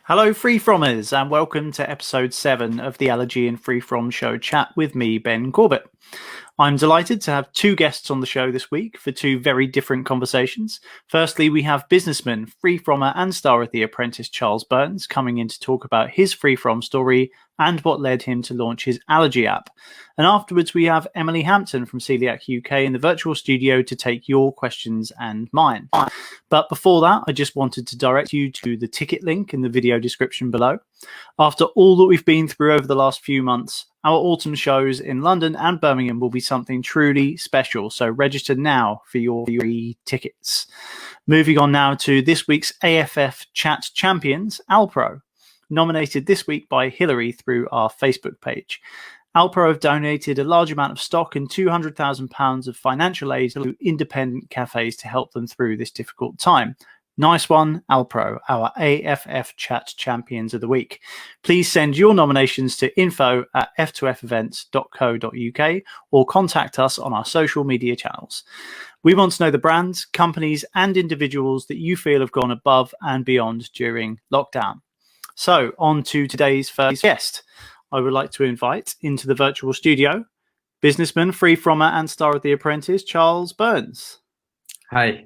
Hello, Freefrommers, and welcome to episode 7 of the Allergy and Freefrom Show chat with me, Ben Corbett. I'm delighted to have two guests on the show this week for two very different conversations. Firstly, we have businessman, freefrommer, and star of The Apprentice, Charles Burns, coming in to talk about his freefrom story and what led him to launch his Allergy app. And afterwards, we have Emily Hampton from Celiac UK in the virtual studio to take your questions and mine. But before that, I just wanted to direct you to the ticket link in the video description below. After all that we've been through over the last few months, our autumn shows in London and Birmingham will be something truly special, so register now for your free tickets. Moving on now to this week's AFF Chat Champions, Alpro, nominated this week by Hillary through our Facebook page. Alpro have donated a large amount of stock and £200,000 of financial aid to independent cafes to help them through this difficult time. Nice one, Alpro, our AFF Chat Champions of the Week. Please send your nominations to info@f2fevents.co.uk or contact us on our social media channels. We want to know the brands, companies, and individuals that you feel have gone above and beyond during lockdown. So, on to today's first guest. I would like to invite into the virtual studio businessman, freefrommer, and star of The Apprentice, Charles Burns. Hi.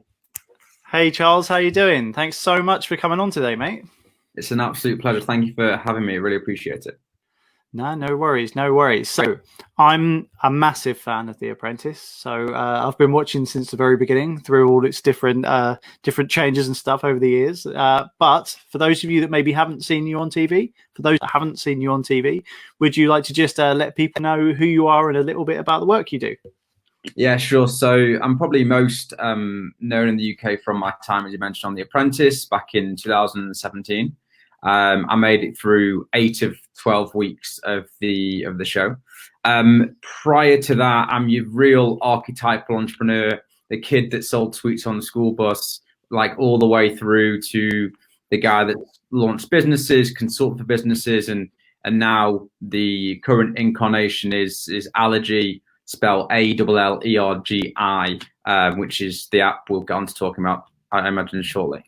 Hey, Charles, how you doing? Thanks so much for coming on today, mate. It's an absolute pleasure. Thank you for having me. I really appreciate it. No worries. So I'm a massive fan of The Apprentice. So I've been watching since the very beginning through all its different changes and stuff over the years. But for those of you that maybe haven't seen you on TV, would you like to just let people know who you are and a little bit about the work you do? Yeah, sure. So I'm probably most known in the UK from my time, as you mentioned, on The Apprentice back in 2017. I made it through 8 of 12 weeks of the show. Prior to that, I'm your real archetypal entrepreneur, the kid that sold sweets on the school bus, like all the way through to the guy that launched businesses, consult for businesses, and now the current incarnation is Allergy, spelled Allergy, which is the app we'll get on to talking about, I imagine, shortly.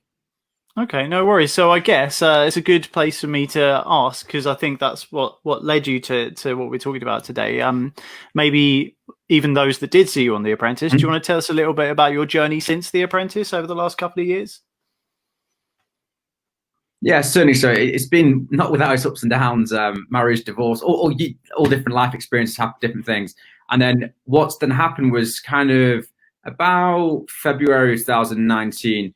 Okay, no worries. So I guess it's a good place for me to ask, because I think that's what led you to what we're talking about today. Maybe even those that did see you on The Apprentice, do you want to tell us a little bit about your journey since The Apprentice over the last couple of years? Yeah, certainly. So it's been not without its ups and downs, marriage, divorce, all different life experiences happen, different things. And then what's then happened was kind of about February 2019,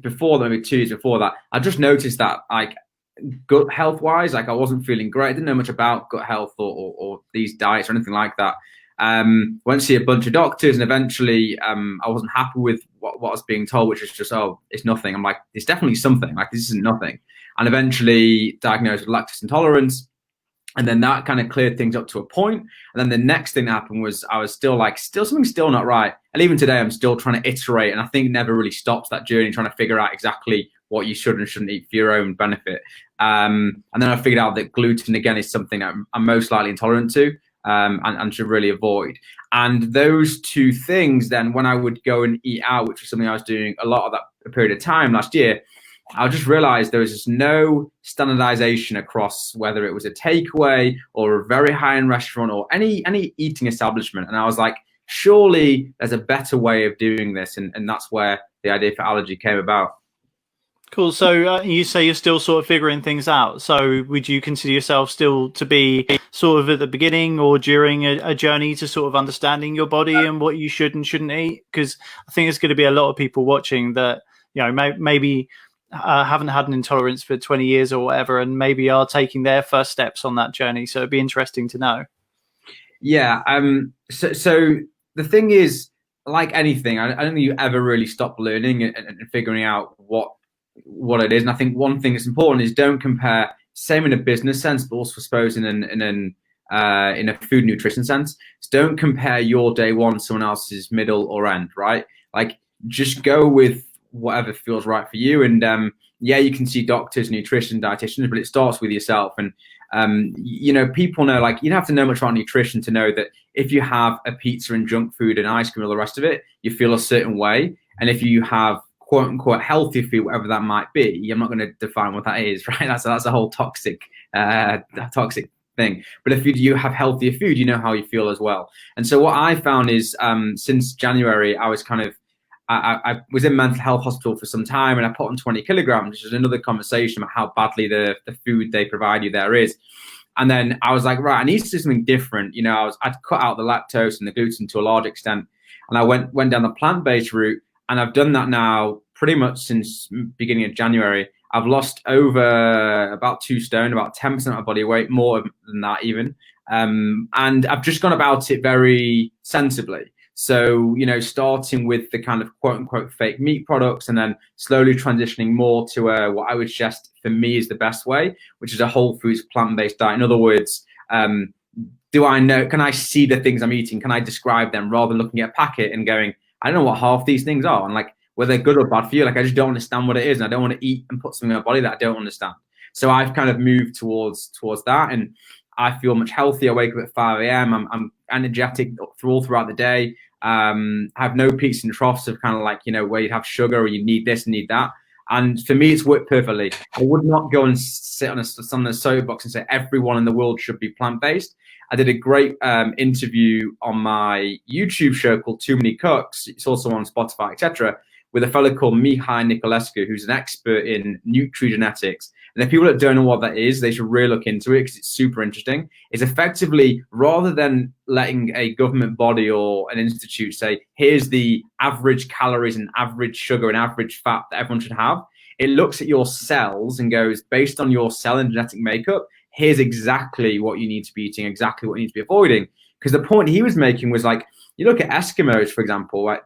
before that, maybe 2 years before that, I just noticed that, like, gut health wise, like I wasn't feeling great. I didn't know much about gut health or these diets or anything like that. Went to see a bunch of doctors, and eventually I wasn't happy with what I was being told, which is just, oh, it's nothing. I'm like, it's definitely something. Like, this isn't nothing. And eventually diagnosed with lactose intolerance. And then that kind of cleared things up to a point. And then the next thing that happened was I was still something's still not right. And even today, I'm still trying to iterate. And I think it never really stops, that journey, trying to figure out exactly what you should and shouldn't eat for your own benefit. And then I figured out that gluten, again, is something that I'm most likely intolerant to and should really avoid. And those two things, then when I would go and eat out, which was something I was doing a lot of that period of time last year, I just realized there was just no standardization across whether it was a takeaway or a very high-end restaurant or any eating establishment. And I was like, surely there's a better way of doing this. And that's where the idea for Allergy came about. Cool. So you say you're still sort of figuring things out. So would you consider yourself still to be sort of at the beginning or during a journey to sort of understanding your body and what you should and shouldn't eat? Because I think there's going to be a lot of people watching that, you know, maybe haven't had an intolerance for 20 years or whatever, and maybe are taking their first steps on that journey. So it'd be interesting to know. Yeah. So the thing is, like anything, I don't think you ever really stop learning and figuring out what it is. And I think one thing that's important is don't compare, same in a business sense, but also I suppose in a food nutrition sense. So don't compare your day one to someone else's middle or end, right? Like, just go with whatever feels right for you. And yeah, you can see doctors, nutrition, dietitians, but it starts with yourself. And you know, people know, like, you don't have to know much about nutrition to know that if you have a pizza and junk food and ice cream and all the rest of it, you feel a certain way. And if you have quote unquote healthy food, whatever that might be. I'm not going to define what that is, right? That's a whole toxic thing. But if you have healthier food, you know how you feel as well. And so what I found is since January, I was kind of I was in mental health hospital for some time, and I put on 20 kilograms, which is another conversation about how badly the food they provide you there is. And then I was like, right, I need to do something different. You know, I'd cut out the lactose and the gluten to a large extent, and I went down the plant-based route, and I've done that now pretty much since beginning of January. I've lost over about 2 stone, about 10% of my body weight, more than that even. And I've just gone about it very sensibly. So, you know, starting with the kind of quote unquote fake meat products, and then slowly transitioning more to what I would suggest for me is the best way, which is a whole foods plant-based diet. In other words, do I know, can I see the things I'm eating? Can I describe them rather than looking at a packet and going, I don't know what half these things are, and like whether they're good or bad for you. Like, I just don't understand what it is, and I don't want to eat and put something in my body that I don't understand. So I've kind of moved towards that, and I feel much healthier. I wake up at 5 a.m. I'm energetic throughout the day. Have no peaks and troughs of kind of like, you know, where you have sugar or you need this and need that. And for me, it's worked perfectly. I would not go and sit on a soapbox and say everyone in the world should be plant-based. I did a great interview on my YouTube show called Too Many Cooks. It's also on Spotify, etc., with a fellow called Mihai Niculescu, who's an expert in nutrigenetics. And if people that don't know what that is, they should really look into it because it's super interesting. It's effectively, rather than letting a government body or an institute say, here's the average calories and average sugar and average fat that everyone should have, it looks at your cells and goes, based on your cell and genetic makeup, here's exactly what you need to be eating, exactly what you need to be avoiding. Because the point he was making was like, you look at Eskimos, for example, right?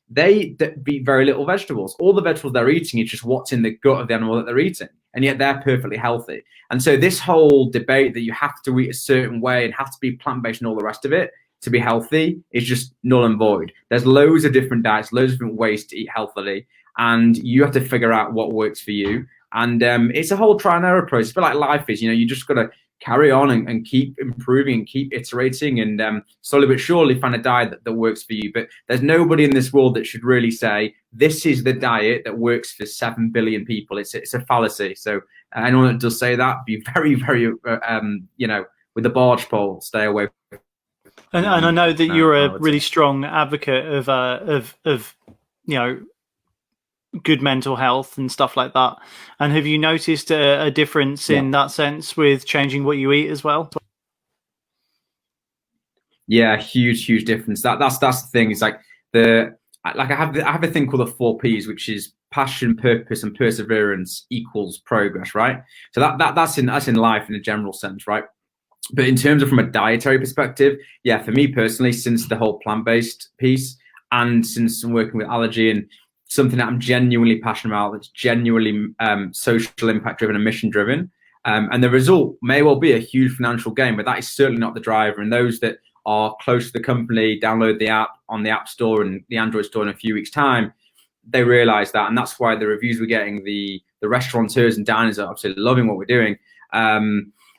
They eat very little vegetables. All the vegetables they're eating is just what's in the gut of the animal that they're eating, and yet they're perfectly healthy. And so this whole debate that you have to eat a certain way and have to be plant-based and all the rest of it to be healthy is just null and void. There's loads of different diets, loads of different ways to eat healthily, and you have to figure out what works for you. And it's a whole try and error process. But like life is, you know, you just got to carry on and keep improving and keep iterating, and slowly but surely find a diet that works for you. But there's nobody in this world that should really say this is the diet that works for 7 billion people. It's a fallacy. So anyone that does say that, be very, very, you know, with the barge pole, stay away. And I know that you're a really strong advocate of you know, good mental health and stuff like that. And have you noticed a difference in that sense with changing what you eat as well? Yeah, huge difference. That's the thing. It's like I have a thing called the 4 Ps, which is passion, purpose, and perseverance equals progress, right? So that's in life in a general sense, right? But in terms of from a dietary perspective, yeah, for me personally, since the whole plant-based piece, and since I'm working with Allergy and something that I'm genuinely passionate about, that's genuinely social impact driven and mission driven. And the result may well be a huge financial gain, but that is certainly not the driver. And those that are close to the company, download the app on the App Store and the Android Store in a few weeks' time, they realize that. And that's why the reviews we're getting, the restaurateurs and diners are absolutely loving what we're doing.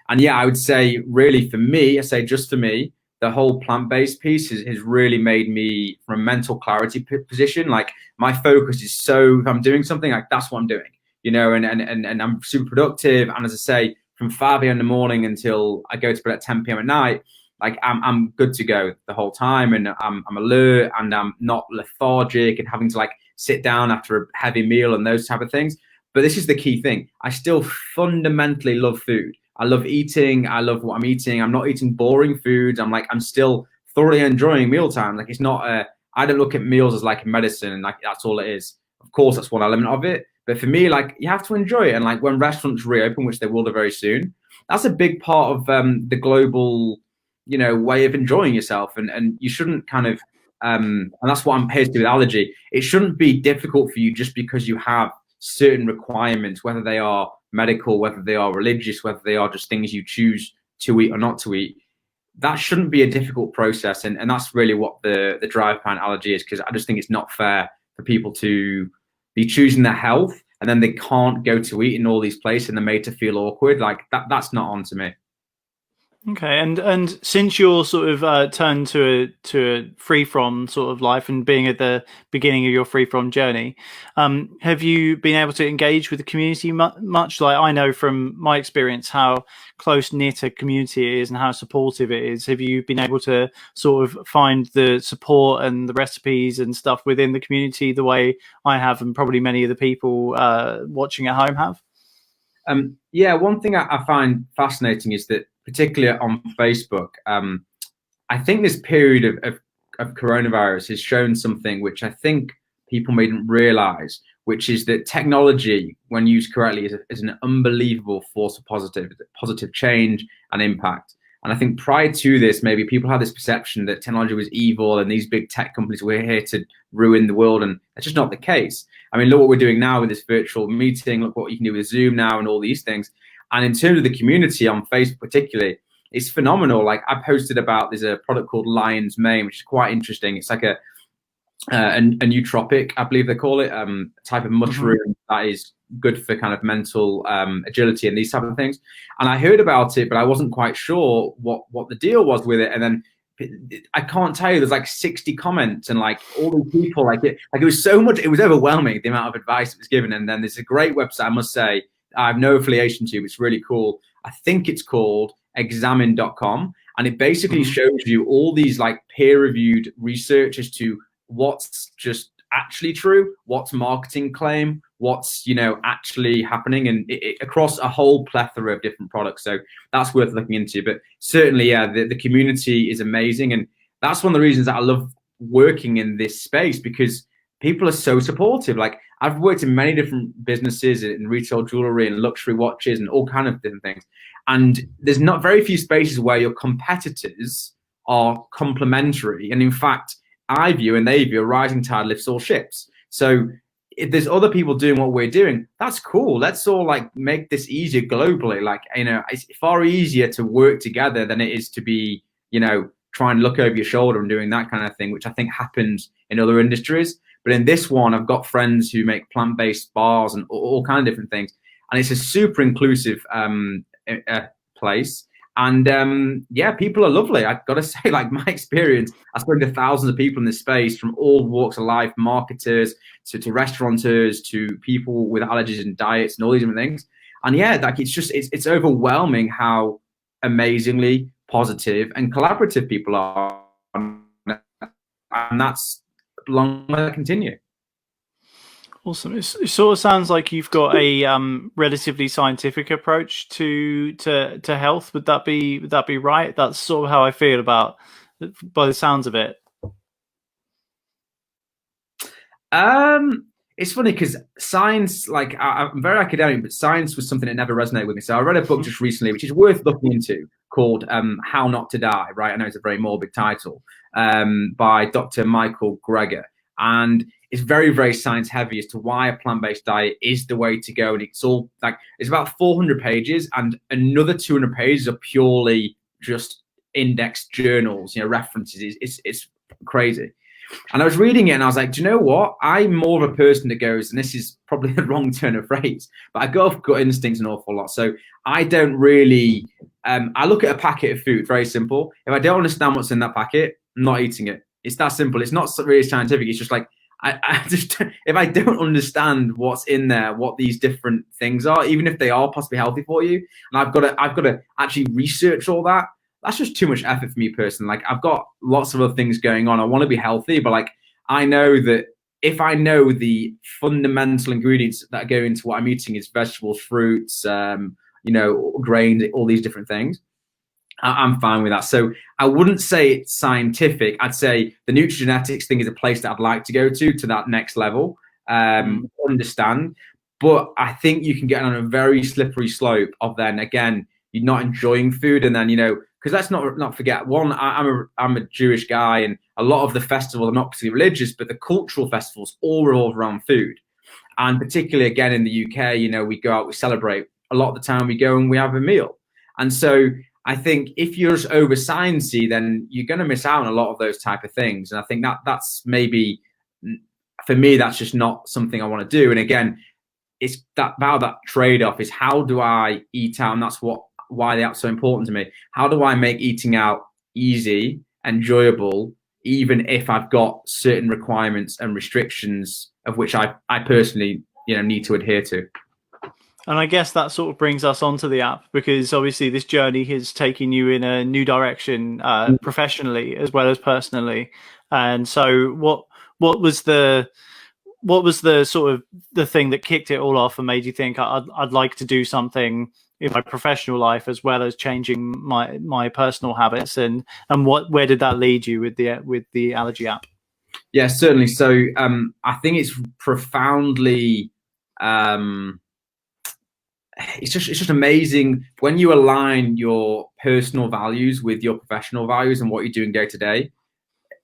And yeah, I would say really for me, just for me, the whole plant-based piece has really made me from a mental clarity position. Like my focus is so, if I'm doing something, like that's what I'm doing, you know, and I'm super productive. And as I say, from 5 a.m. in the morning until I go to bed at 10 p.m. at night, like I'm good to go the whole time, and I'm alert, and I'm not lethargic and having to like sit down after a heavy meal and those type of things. But this is the key thing. I still fundamentally love food. I love eating. I love what I'm eating. I'm not eating boring foods. I'm still thoroughly enjoying mealtime. Like it's not I don't look at meals as like a medicine and like that's all it is. Of course, that's one element of it. But for me, like you have to enjoy it. And like when restaurants reopen, which they will do very soon, that's a big part of the global, you know, way of enjoying yourself. And you shouldn't kind of, and that's what I'm here to do with Allergy. It shouldn't be difficult for you just because you have certain requirements, whether they are medical, whether they are religious, whether they are just things you choose to eat or not to eat. That shouldn't be a difficult process. And that's really what the drive behind Allergy is, because I just think it's not fair for people to be choosing their health and then they can't go to eat in all these places and they're made to feel awkward. Like that's not on to me. Okay, and since you're sort of turned to a free from sort of life and being at the beginning of your free from journey, have you been able to engage with the community much? Like I know from my experience how close knit a community it is and how supportive it is. Have you been able to sort of find the support and the recipes and stuff within the community the way I have, and probably many of the people watching at home have? Yeah, one thing I find fascinating is that, particularly on Facebook, I think this period of coronavirus has shown something which I think people didn't realize, which is that technology, when used correctly, is an unbelievable force of positive change and impact. And I think prior to this, maybe people had this perception that technology was evil and these big tech companies were here to ruin the world. And that's just not the case. I mean, look what we're doing now with this virtual meeting. Look what you can do with Zoom now and all these things. And in terms of the community on Facebook particularly, it's phenomenal. Like I posted about, there's a product called Lion's Mane, which is quite interesting. It's like a nootropic, I believe they call it, type of mushroom that is good for kind of mental agility and these type of things. And I heard about it, but I wasn't quite sure what the deal was with it. And then I can't tell you, there's like 60 comments and like all the people like it was so much, it was overwhelming the amount of advice that was given. And then there's a great website, I must say, I have no affiliation to, it's really cool. I think it's called examine.com. And it basically shows you all these like peer-reviewed research as to what's just actually true, what's marketing claim, what's actually happening, and across a whole plethora of different products. So that's worth looking into. But certainly, yeah, the community is amazing, and that's one of the reasons that I love working in this space, because people are so supportive. Like I've worked in many different businesses in retail jewelry and luxury watches and all kind of different things, and there's not very few spaces where your competitors are complementary, and in fact I view and they view a rising tide lifts all ships. So if there's other people doing what we're doing, that's cool. Let's all like make this easier globally. Like, it's far easier to work together than it is to be, try and look over your shoulder and doing that kind of thing, which I think happens in other industries. But in this one, I've got friends who make plant-based bars and all kind of different things. And it's a super inclusive place. And yeah, people are lovely. I've got to say, like my experience, I've spoken to thousands of people in this space from all walks of life, marketers to restaurateurs to people with allergies and diets and all these different things. And yeah, like it's overwhelming how amazingly positive and collaborative people are, and that's long to continue. Awesome. It sort of sounds like you've got a relatively scientific approach to health. Would that be right? That's sort of how I feel about, by the sounds of it. It's funny because science, like I'm very academic, but science was something that never resonated with me. So I read a book just recently, which is worth looking into, called How Not to Die. Right, I know it's a very morbid title, by Dr. Michael Greger, and it's very, very science heavy as to why a plant-based diet is the way to go. And it's all like, it's about 400 pages, and another 200 pages are purely just indexed journals, references. It's crazy. And I was reading it and I was like, do you know what? I'm more of a person that goes, and this is probably the wrong turn of phrase, but I go off gut instincts an awful lot. So I don't really, I look at a packet of food, very simple. If I don't understand what's in that packet, I'm not eating it. It's that simple. It's not really scientific. It's just like, I just, if I don't understand what's in there, what these different things are, even if they are possibly healthy for you, and I've got to actually research all that, that's just too much effort for me personally. Like I've got lots of other things going on. I want to be healthy, but like I know that if I know the fundamental ingredients that go into what I'm eating is vegetables, fruits, grains, all these different things, I'm fine with that. So I wouldn't say it's scientific. I'd say the nutrigenetics thing is a place that I'd like to go to that next level, understand. But I think you can get on a very slippery slope of then again, you're not enjoying food. And then, because let's not forget, one, I'm a Jewish guy, and a lot of the festivals are not particularly religious, but the cultural festivals all revolve around food. And particularly again in the UK, we go out, we celebrate. A lot of the time we go and we have a meal. And so I think if you're just over sciencey, then you're going to miss out on a lot of those type of things. And I think that's maybe, for me, that's just not something I want to do. And again, it's about that trade-off is how do I eat out? And that's what why the app's so important to me. How do I make eating out easy, enjoyable, even if I've got certain requirements and restrictions of which I personally, need to adhere to. And I guess that sort of brings us onto the app, because obviously this journey has taken you in a new direction, professionally as well as personally. And so what was the sort of the thing that kicked it all off and made you think I'd like to do something in my professional life as well as changing my personal habits, and where did that lead you with the Allergy app? Yeah, certainly. So I think it's profoundly it's just amazing when you align your personal values with your professional values and what you're doing day to day.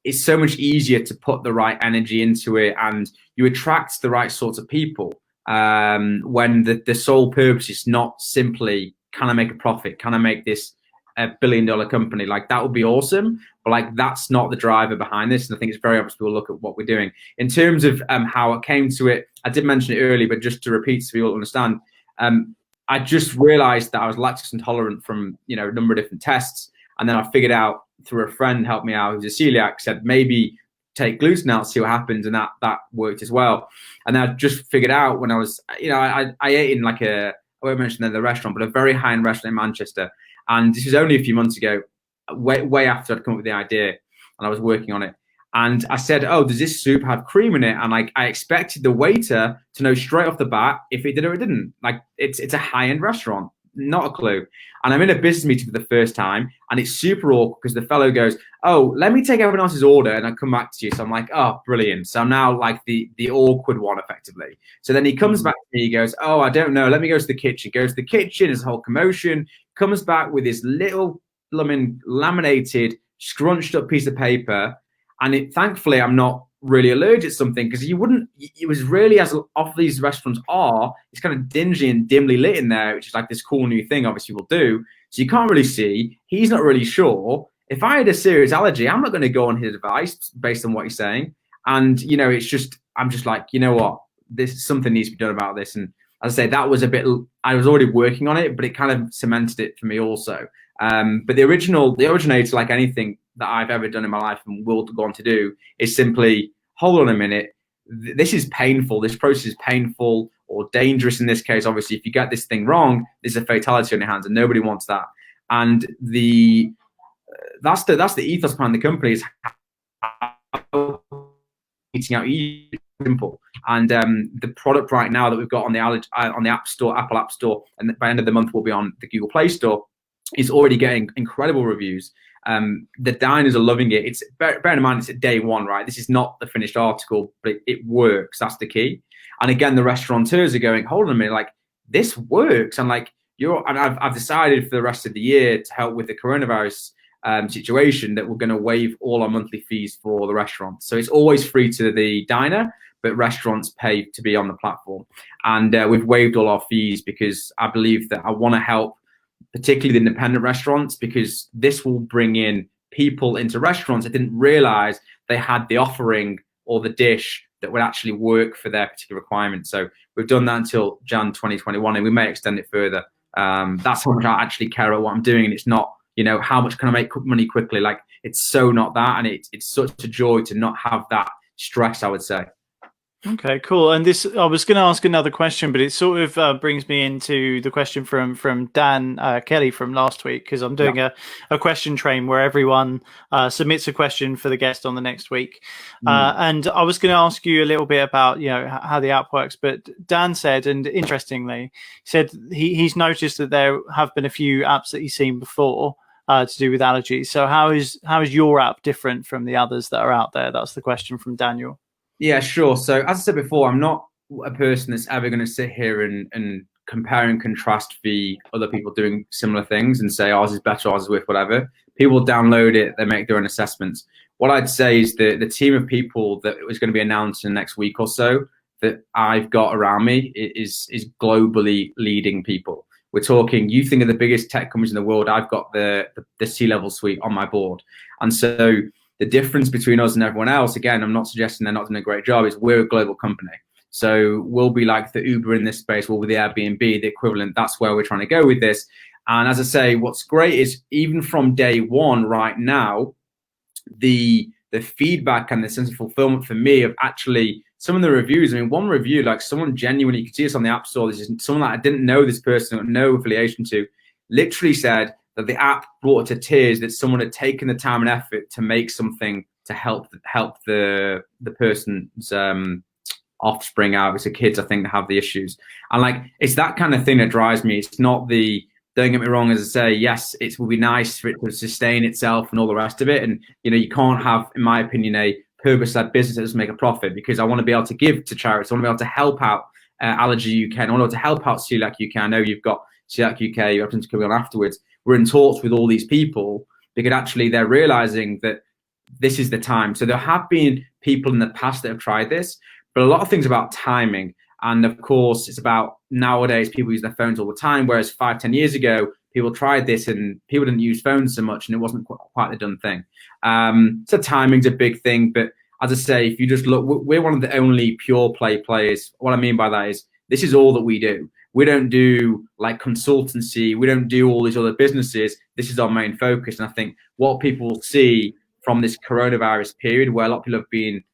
It's so much easier to put the right energy into it, and you attract the right sorts of people when the sole purpose is not simply, can I make a profit? Can I make this $1 billion company? Like, that would be awesome, but like, that's not the driver behind this. And I think it's very obvious people look at what we're doing. In terms of how it came to it, I did mention it earlier, but just to repeat so people understand, I just realized that I was lactose intolerant from a number of different tests. And then I figured out through a friend helped me out who's a celiac, said maybe take gluten out, see what happens, and that worked as well. And I just figured out when I was, I ate in like I won't mention the restaurant, but a very high-end restaurant in Manchester. And this was only a few months ago, way after I'd come up with the idea, and I was working on it. And I said, oh, does this soup have cream in it? And like, I expected the waiter to know straight off the bat if it did or it didn't. Like, it's a high-end restaurant, not a clue. And I'm in a business meeting for the first time, and it's super awkward because the fellow goes, oh, let me take everyone else's order and I'll come back to you. So I'm like, oh, brilliant. So I'm now like the awkward one, effectively. So then he comes back to me, he goes, oh, I don't know, let me go to the kitchen. Goes to the kitchen, there's a whole commotion, comes back with this little laminated, scrunched up piece of paper. And thankfully, I'm not really allergic to something, because you wouldn't, it was really, as off these restaurants are, it's kind of dingy and dimly lit in there, which is like this cool new thing obviously we'll do. So you can't really see. He's not really sure. If I had a serious allergy, I'm not going to go on his advice based on what he's saying. And, it's just, I'm just like, you know what, something needs to be done about this. And as I say, that was a bit, I was already working on it, but it kind of cemented it for me also. But the originator, like anything that I've ever done in my life and will go on to do, is simply, hold on a minute, this is painful, this process is painful or dangerous in this case. Obviously, if you get this thing wrong, there's a fatality on your hands, and nobody wants that. And that's the ethos behind the company, is eating out easy, simple. And the product right now that we've got on the App Store, Apple App Store, and by the end of the month will be on the Google Play Store, is already getting incredible reviews. The diners are loving it. It's bear in mind, it's at day one, right? This is not the finished article, but it works. That's the key. And again, the restaurateurs are going, hold on a minute, like, this works. And like, I've decided for the rest of the year, to help with the coronavirus situation, that we're going to waive all our monthly fees for the restaurant. So it's always free to the diner, but restaurants pay to be on the platform. And we've waived all our fees because I believe that I want to help particularly the independent restaurants, because this will bring in people into restaurants that didn't realize they had the offering or the dish that would actually work for their particular requirement. So we've done that until Jan 2021, and we may extend it further. That's how much I actually care about what I'm doing. And it's not, how much can I make money quickly? Like, it's so not that. And it's such a joy to not have that stress, I would say. Okay, cool. And this, I was going to ask another question, but it sort of brings me into the question from Dan Kelly from last week, because I'm doing a question train where everyone submits a question for the guest on the next week. And I was going to ask you a little bit about, how the app works, but Dan said, and interestingly, he said he's noticed that there have been a few apps that he's seen before to do with allergies. So how is your app different from the others that are out there? That's the question from Daniel. Yeah, sure. So as I said before, I'm not a person that's ever going to sit here and compare and contrast the other people doing similar things and say ours is better, ours is worth whatever. People download it, they make their own assessments. What I'd say is the team of people that is going to be announced in the next week or so that I've got around me is globally leading people. We're talking, you think of the biggest tech companies in the world, I've got the C-level suite on my board. And so the difference between us and everyone else, again, I'm not suggesting they're not doing a great job, is we're a global company. So we'll be like the Uber in this space, we'll be the Airbnb, the equivalent. That's where we're trying to go with this. And as I say, what's great is even from day one right now, the feedback and the sense of fulfillment for me of actually some of the reviews. I mean, one review, like someone genuinely, you can see this on the App Store, this is someone that I didn't know this person or no affiliation to, literally said that the app brought her to tears, that someone had taken the time and effort to make something to help the person's offspring out. It's the kids, I think, that have the issues. And like, it's that kind of thing that drives me. It's not the, don't get me wrong, as I say, yes, it will be nice for it to sustain itself and all the rest of it. And, you can't have, in my opinion, a purpose-led business that doesn't make a profit, because I want to be able to give to charities. I want to be able to help out Allergy UK. And I want to be able to help out Celiac UK. I know you've got Celiac UK, you're to come on afterwards. We're in talks with all these people because actually they're realizing that this is the time. So there have been people in the past that have tried this, but a lot of things about timing. And of course, it's about nowadays people use their phones all the time, whereas 5-10 years ago, people tried this and people didn't use phones so much and it wasn't quite the done thing. So timing's a big thing. But as I say, if you just look, we're one of the only pure play players. What I mean by that is this is all that we do. We don't do like consultancy. We don't do all these other businesses. This is our main focus. And I think what people see from this coronavirus period where a lot of people have been,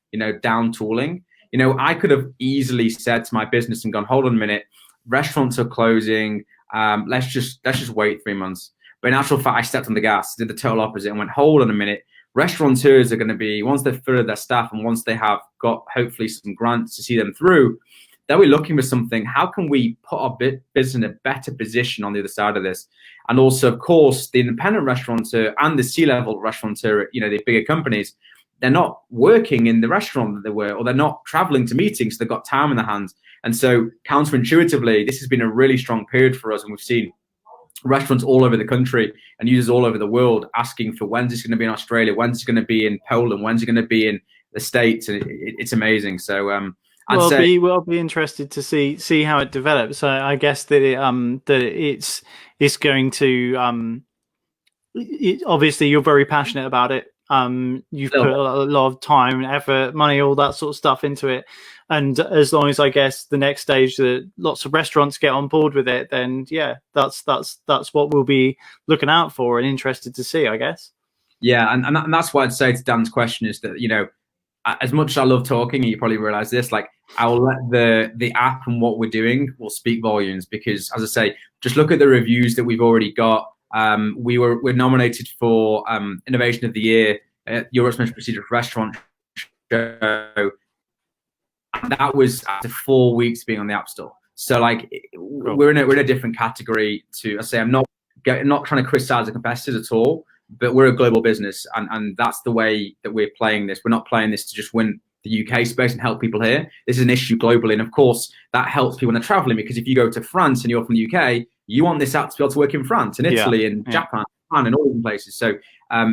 down tooling, I could have easily said to my business and gone, hold on a minute, restaurants are closing. Let's just wait 3 months. But in actual fact, I stepped on the gas, did the total opposite and went, hold on a minute. Restaurateurs are going to be, once they've filled their staff and once they have got hopefully some grants to see them through, they'll be looking for something. How can we put our business in a better position on the other side of this? And also, of course, the independent restaurateur and the C-level restaurateur, the bigger companies, they're not working in the restaurant that they were, or they're not traveling to meetings, so they've got time in their hands. And so counterintuitively, this has been a really strong period for us. And we've seen restaurants all over the country and users all over the world asking for when's this going to be in Australia, when's it going to be in Poland, when's it going to be in the States. And it's amazing. So I'll be interested to see how it develops. So I guess that it's going to obviously you're very passionate about it. You've put a lot of time, effort, money, all that sort of stuff into it. And as long as I guess the next stage that lots of restaurants get on board with it, then yeah, that's what we'll be looking out for and interested to see, I guess. Yeah, and that's what I'd say to Dan's question is that, as much as I love talking, and you probably realize this, like I will let the app and what we're doing will speak volumes, because as I say, just look at the reviews that we've already got. We're nominated for Innovation of the Year at Europe's Most Prestigious Restaurant Show. And that was after 4 weeks being on the App Store. So like cool. we're in a different category to, I say, I'm not trying to criticize the competitors at all, but we're a global business, and that's the way that we're playing this. We're not playing this to just win the UK space and help people here. This is an issue globally, and of course that helps people when they're traveling, because if you go to France and you're from the UK, you want this app to be able to work in France and Italy and Japan and all these places. So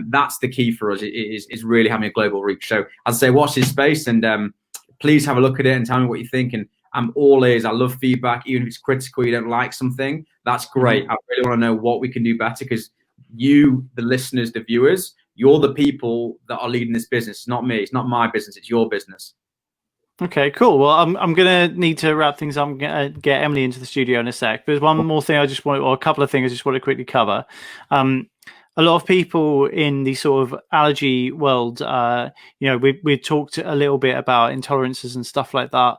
that's the key for us, is really having a global reach. So I'd say watch this space and please have a look at it and tell me what you think. And I'm all ears. I love feedback, even if it's critical, you don't like something, that's great. I really want to know what we can do better, because you, the listeners, the viewers, you're the people that are leading this business. It's not me. It's not my business. It's your business. Okay, cool. Well, I'm going to need to wrap things up. I'm going to get Emily into the studio in a sec. There's one more thing or a couple of things I just want to quickly cover. A lot of people in the sort of allergy world, we talked a little bit about intolerances and stuff like that.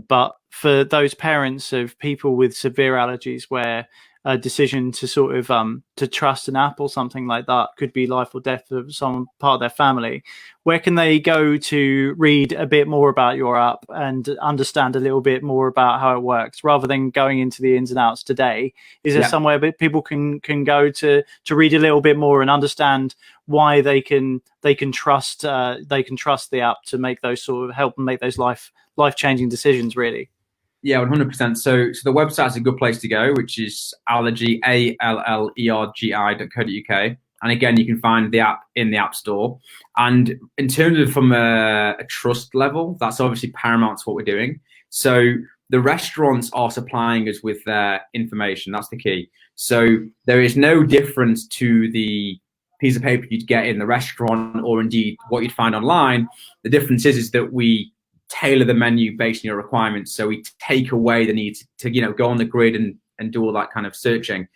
But for those parents of people with severe allergies where a decision to sort of to trust an app or something like that could be life or death of some part of their family, where can they go to read a bit more about your app and understand a little bit more about how it works, rather than going into the ins and outs today? Is there somewhere that people can go to read a little bit more and understand why they can trust the app to make those sort of help and make those life-changing decisions, really? Yeah, 100%. So the website's a good place to go, which is Allergy, allergi.co.uk. And again, you can find the app in the App Store. And in terms of from a trust level, that's obviously paramount to what we're doing. So the restaurants are supplying us with their information. That's the key. So there is no difference to the piece of paper you'd get in the restaurant or indeed what you'd find online. The difference is that we tailor the menu based on your requirements. So we take away the need to go on the grid and do all that kind of searching.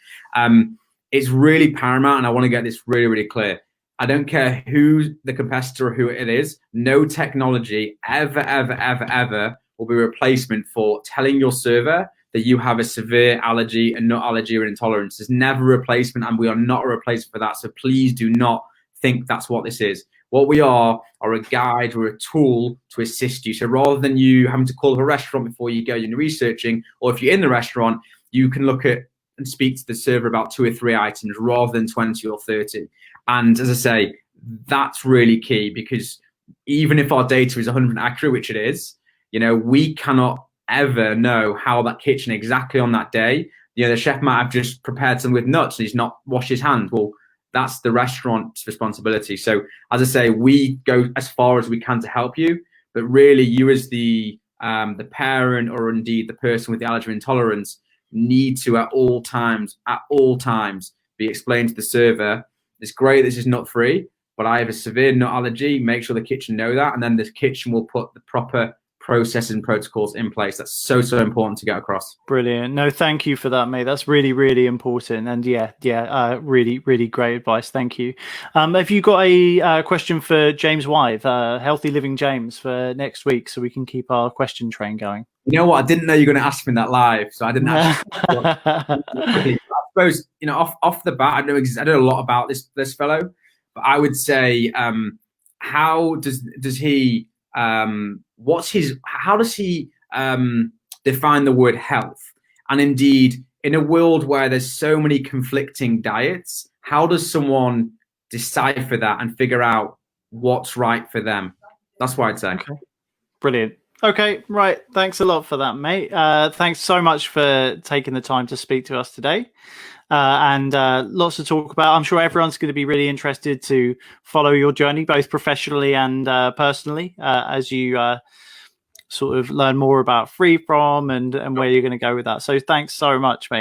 it's really paramount, and I want to get this really, really clear. I don't care who the competitor or who it is. No technology ever, ever, ever, ever will be a replacement for telling your server that you have a severe allergy, a nut allergy, or intolerance. There's never a replacement, and we are not a replacement for that. So please do not think that's what this is. What we are a guide or a tool to assist you. So rather than you having to call up a restaurant before you go, you're researching, or if you're in the restaurant, you can look at and speak to the server about 2 or 3 items rather than 20 or 30. And as I say, that's really key, because even if our data is 100% accurate, which it is, we cannot ever know how that kitchen exactly on that day, the chef might have just prepared some with nuts and he's not washed his hands. Well, that's the restaurant's responsibility. So as I say, we go as far as we can to help you, but really you as the parent, or indeed the person with the allergy intolerance, need to at all times be explained to the server, it's great, this is nut free, but I have a severe nut allergy. Make sure the kitchen know that, and then the kitchen will put the proper processes and protocols in place. That's so important to get across. Brilliant. No, thank you for that, mate. That's really, really important. And really, really great advice. Thank you. Have you got a question for James Wythe, Healthy Living James, for next week, so we can keep our question train going? You know what? I didn't know you were going to ask me that live, so I didn't actually. I suppose, off the bat, I know a lot about this fellow, but I would say, how does he? How does he define the word health? And indeed, in a world where there's so many conflicting diets, how does someone decipher that and figure out what's right for them? That's what I'd say. Okay. Brilliant. Okay, right. Thanks a lot for that, mate. Thanks so much for taking the time to speak to us today. And lots to talk about. I'm sure everyone's going to be really interested to follow your journey, both professionally and personally, as you sort of learn more about Freefrom and where you're going to go with that. So thanks so much, mate.